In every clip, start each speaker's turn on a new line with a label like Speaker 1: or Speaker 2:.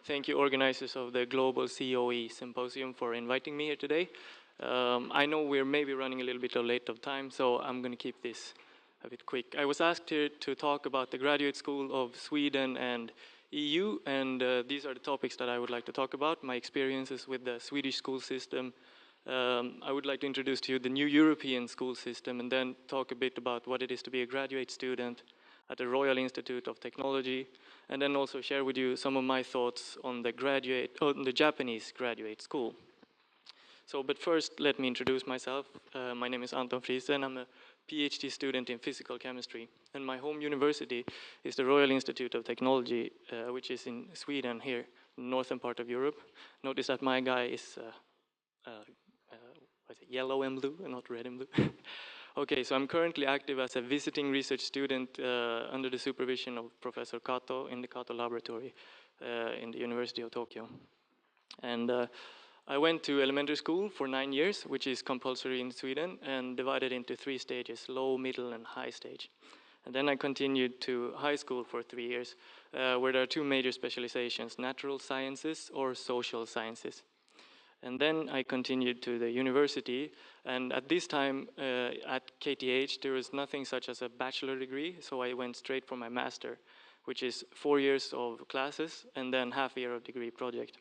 Speaker 1: Thank you, organizers of the Global COE Symposium, for inviting me here today. I know we're maybe running a little bit late of time, so I'm going to keep this a bit quick. I was asked here to talk about the Graduate School of Sweden and EU, and these are the topics that I would like to talk about, my experiences with the Swedish school system. I would like to introduce to you the new European school system, and then talk a bit about what it is to be a graduate student at the Royal Institute of Technology, and then also share with you some of my thoughts on the Japanese graduate school. But first, let me introduce myself. My name is Anton Friese, and I'm a PhD student in physical chemistry. And my home university is the Royal Institute of Technology, which is in Sweden, here, in the northern part of Europe. Notice that my guy is yellow and blue, and not red and blue. Okay, so I'm currently active as a visiting research student under the supervision of Professor Kato in the Kato Laboratory in the University of Tokyo. And I went to elementary school for 9 years, which is compulsory in Sweden, and divided into 3 stages: low, middle, and high stage. And then I continued to high school for 3 years, where there are 2 major specializations: natural sciences or social sciences. And then I continued to the university, and at this time at KTH there was nothing such as a bachelor degree, so I went straight for my master, which is 4 years of classes and then half a year of degree project.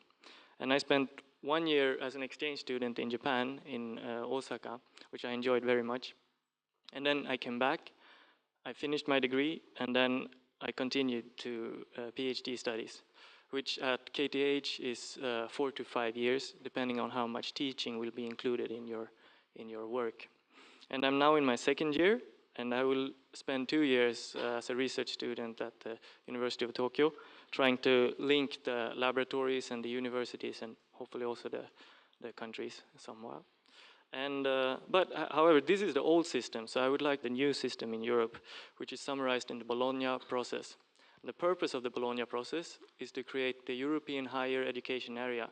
Speaker 1: And I spent 1 year as an exchange student in Japan, in Osaka, which I enjoyed very much. And then I came back, I finished my degree, and then I continued to PhD studies, which at KTH is 4 to 5 years, depending on how much teaching will be included in your work. And I'm now in my 2nd year, and I will spend 2 years as a research student at the University of Tokyo, trying to link the laboratories and the universities, and hopefully also the countries somewhat. And however, this is the old system, so I would like the new system in Europe, which is summarized in the Bologna process. The purpose of the Bologna process is to create the European higher education area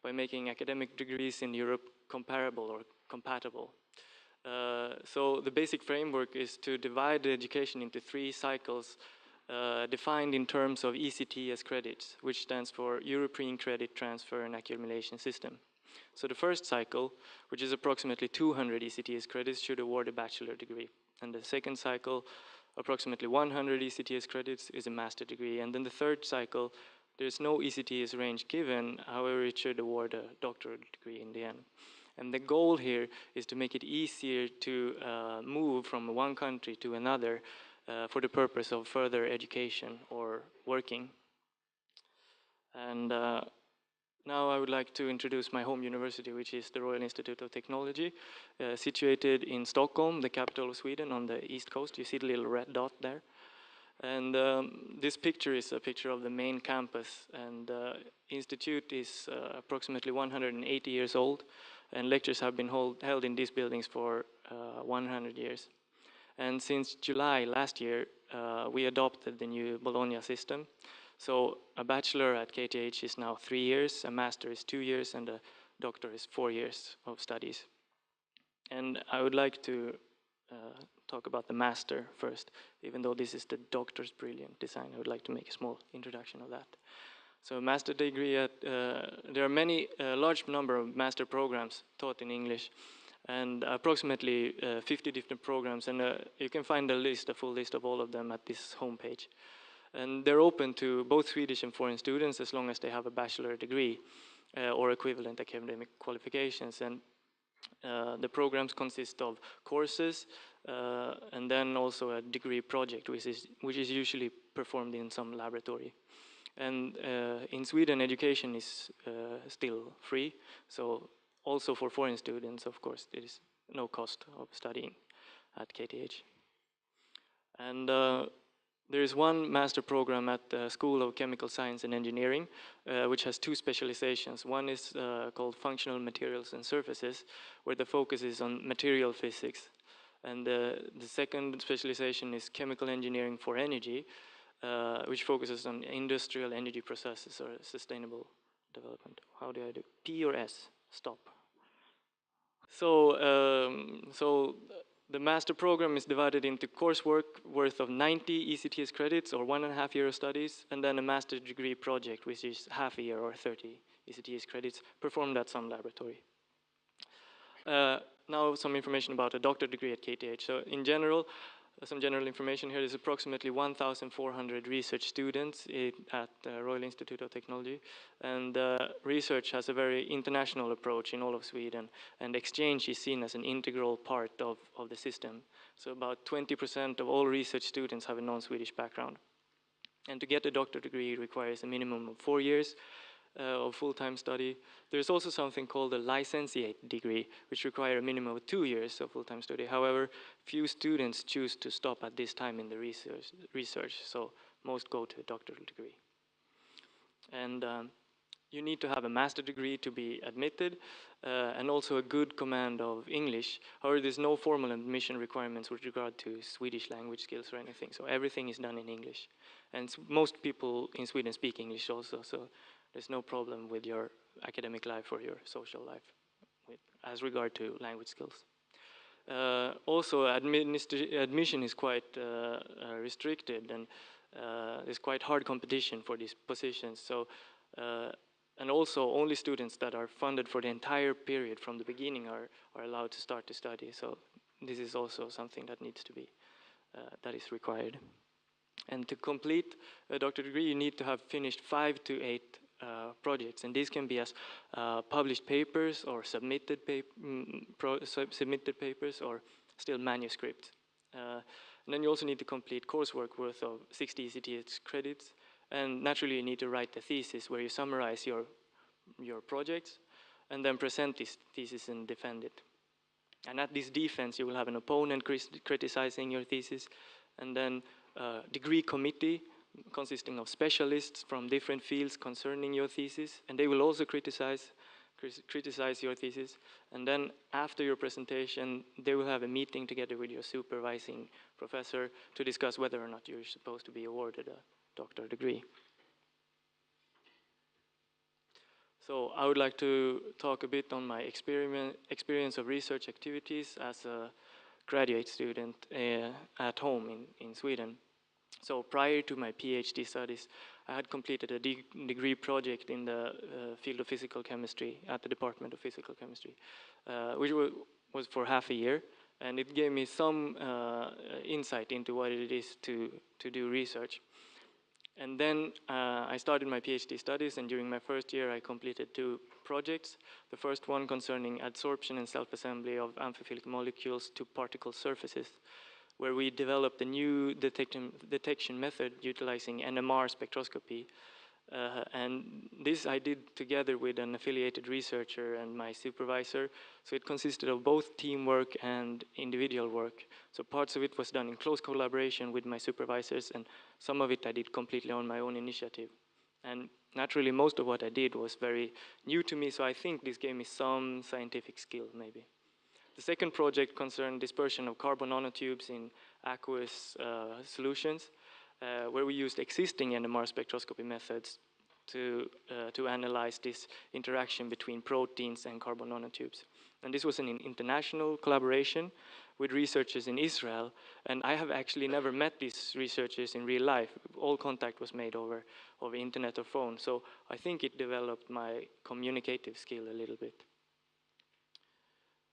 Speaker 1: by making academic degrees in Europe comparable or compatible. So the basic framework is to divide the education into 3 cycles defined in terms of ECTS credits, which stands for European Credit Transfer and Accumulation System. So the first cycle, which is approximately 200 ECTS credits, should award a bachelor degree. And the second cycle, approximately 100 ECTS credits, is a master degree. And then the third cycle, there's no ECTS range given, however it should award a doctorate degree in the end. And the goal here is to make it easier to move from one country to another for the purpose of further education or working. And now I would like to introduce my home university, which is the Royal Institute of Technology, situated in Stockholm, the capital of Sweden, on the east coast. You see the little red dot there. And this picture is a picture of the main campus. And the institute is approximately 180 years old, and lectures have been held in these buildings for 100 years. And since July last year, we adopted the new Bologna system. So a bachelor at KTH is now 3 years, a master is 2 years, and a doctor is 4 years of studies. And I would like to talk about the master first. Even though this is the doctor's brilliant design, I would like to make a small introduction of that. So a master degree there are a large number of master programs taught in English, and approximately 50 different programs, and you can find a full list of all of them at this homepage. And they're open to both Swedish and foreign students as long as they have a bachelor degree or equivalent academic qualifications. And the programs consist of courses and then also a degree project, which is usually performed in some laboratory. And in Sweden, education is still free, so also for foreign students, of course, there is no cost of studying at KTH. And there is one master program at the School of Chemical Science and Engineering, which has 2 specializations. One is called Functional Materials and Surfaces, where the focus is on material physics. And the second specialization is Chemical Engineering for Energy, which focuses on industrial energy processes or sustainable development. How do I do? P or S? Stop. So The master program is divided into coursework worth of 90 ECTS credits or 1.5 year of studies, and then a master's degree project, which is half a year or 30 ECTS credits performed at some laboratory. Now some information about a doctorate degree at KTH. So in general, some general information here. There's approximately 1,400 research students at the Royal Institute of Technology, and research has a very international approach in all of Sweden, and exchange is seen as an integral part of the system. So about 20% of all research students have a non-Swedish background. And to get a doctorate degree requires a minimum of 4 years of full-time study. There's also something called a licentiate degree, which require a minimum of 2 years of full-time study. However, few students choose to stop at this time in the research, so most go to a doctoral degree. And you need to have a master degree to be admitted, and also a good command of English. However, there's no formal admission requirements with regard to Swedish language skills or anything, so everything is done in English. And most people in Sweden speak English also, so there's no problem with your academic life or your social life as regard to language skills. Also, admission is quite restricted, and there's quite hard competition for these positions. So, and also only students that are funded for the entire period from the beginning are allowed to start to study. So this is also something that needs to be, that is required. And to complete a doctorate degree, you need to have finished 5 to 8 projects, and these can be as published papers or submitted papers or still manuscripts. And then you also need to complete coursework worth of 60 ECTS credits, and naturally you need to write a thesis where you summarize your projects and then present this thesis and defend it. And at this defense you will have an opponent criticizing your thesis, and then a degree committee consisting of specialists from different fields concerning your thesis, and they will also criticize your thesis. And then after your presentation, they will have a meeting together with your supervising professor to discuss whether or not you're supposed to be awarded a doctorate degree. So I would like to talk a bit on my experience of research activities as a graduate student at home in Sweden. So prior to my PhD studies, I had completed a degree project in the field of physical chemistry at the Department of Physical Chemistry, which was for half a year, and it gave me some insight into what it is to do research. And then I started my PhD studies, and during my first year I completed 2 projects. The first one concerning adsorption and self-assembly of amphiphilic molecules to particle surfaces, where we developed a new detection method utilizing NMR spectroscopy. And this I did together with an affiliated researcher and my supervisor. So it consisted of both teamwork and individual work. So parts of it was done in close collaboration with my supervisors, and some of it I did completely on my own initiative. And naturally, most of what I did was very new to me, so I think this gave me some scientific skill, maybe. The second project concerned dispersion of carbon nanotubes in aqueous solutions, where we used existing NMR spectroscopy methods to analyze this interaction between proteins and carbon nanotubes. And this was an international collaboration with researchers in Israel, and I have actually never met these researchers in real life. All contact was made over internet or phone, so I think it developed my communicative skill a little bit.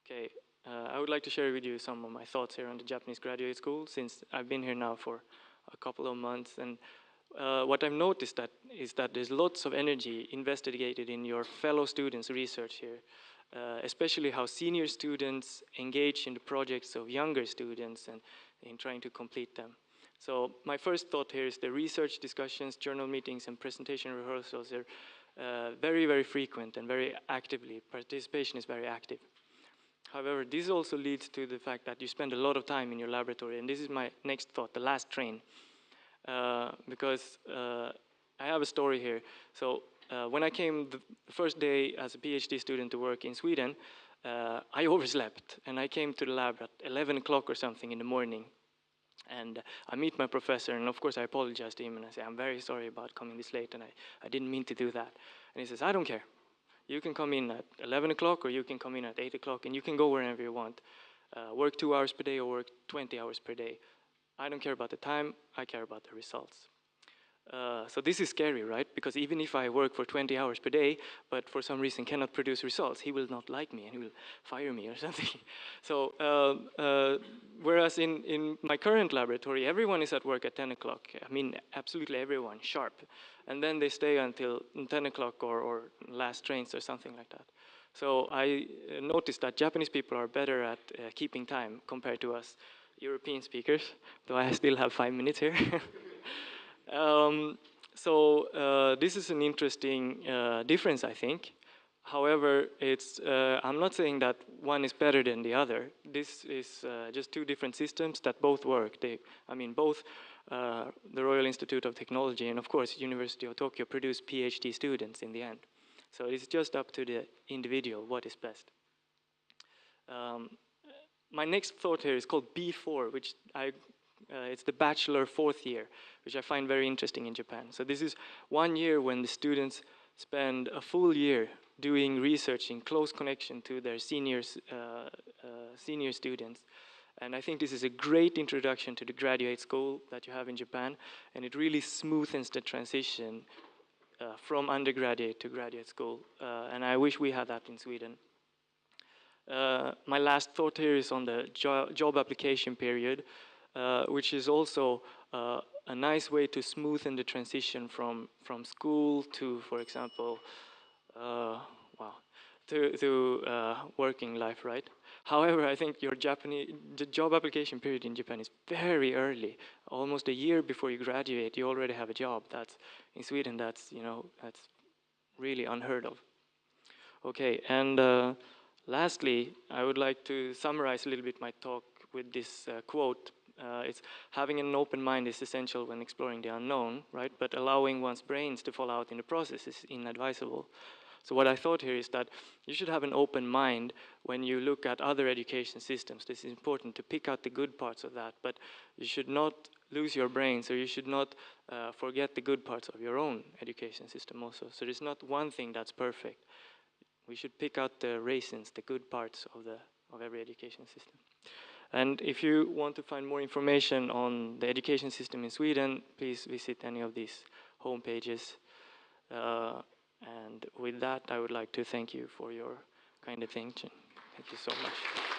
Speaker 1: Okay. I would like to share with you some of my thoughts here on the Japanese graduate school, since I've been here now for a couple of months. And what I've noticed is that there's lots of energy investigated in your fellow students' research here, especially how senior students engage in the projects of younger students and in trying to complete them. So my first thought here is the research discussions, journal meetings, and presentation rehearsals are very, very frequent and very actively. Participation is very active. However, this also leads to the fact that you spend a lot of time in your laboratory, and this is my next thought, the last train. Because I have a story here. So when I came the first day as a PhD student to work in Sweden, I overslept, and I came to the lab at 11 o'clock or something in the morning. And I meet my professor, and of course I apologize to him, and I say, I'm very sorry about coming this late, and I didn't mean to do that. And he says, I don't care. You can come in at 11 o'clock or you can come in at 8 o'clock, and you can go wherever you want. work 2 hours per day or work 20 hours per day. I don't care about the time, I care about the results. So this is scary, right? Because even if I work for 20 hours per day, but for some reason cannot produce results, he will not like me and he will fire me or something. So whereas in my current laboratory, everyone is at work at 10 o'clock. I mean, absolutely everyone, sharp. And then they stay until 10 o'clock or last trains or something like that. So I noticed that Japanese people are better at keeping time compared to us European speakers, though I still have 5 minutes here. This is an interesting difference, I think. However, I'm not saying that one is better than the other. This is just two different systems that both work. Both the Royal Institute of Technology and, of course, University of Tokyo produce PhD students in the end. So it's just up to the individual what is best. My next thought here is called B4, which it's the bachelor 4th year, which I find very interesting in Japan. So this is 1 year when the students spend a full year doing research in close connection to their senior students. And I think this is a great introduction to the graduate school that you have in Japan, and it really smoothens the transition from undergraduate to graduate school. And I wish we had that in Sweden. My last thought here is on the job application period, which is also a nice way to smoothen the transition from school to, for example, working life, right? However, I think the job application period in Japan is very early. Almost a year before you graduate, you already have a job. In Sweden, that's really unheard of. Okay, and lastly, I would like to summarize a little bit my talk with this quote. It's having an open mind is essential when exploring the unknown, right? But allowing one's brains to fall out in the process is inadvisable. So what I thought here is that you should have an open mind when you look at other education systems. This is important to pick out the good parts of that, but you should not lose your brains, or you should not forget the good parts of your own education system also. So there's not one thing that's perfect. We should pick out the raisins, the good parts of every education system. And if you want to find more information on the education system in Sweden, please visit any of these home pages. And with that, I would like to thank you for your kind attention. Thank you so much.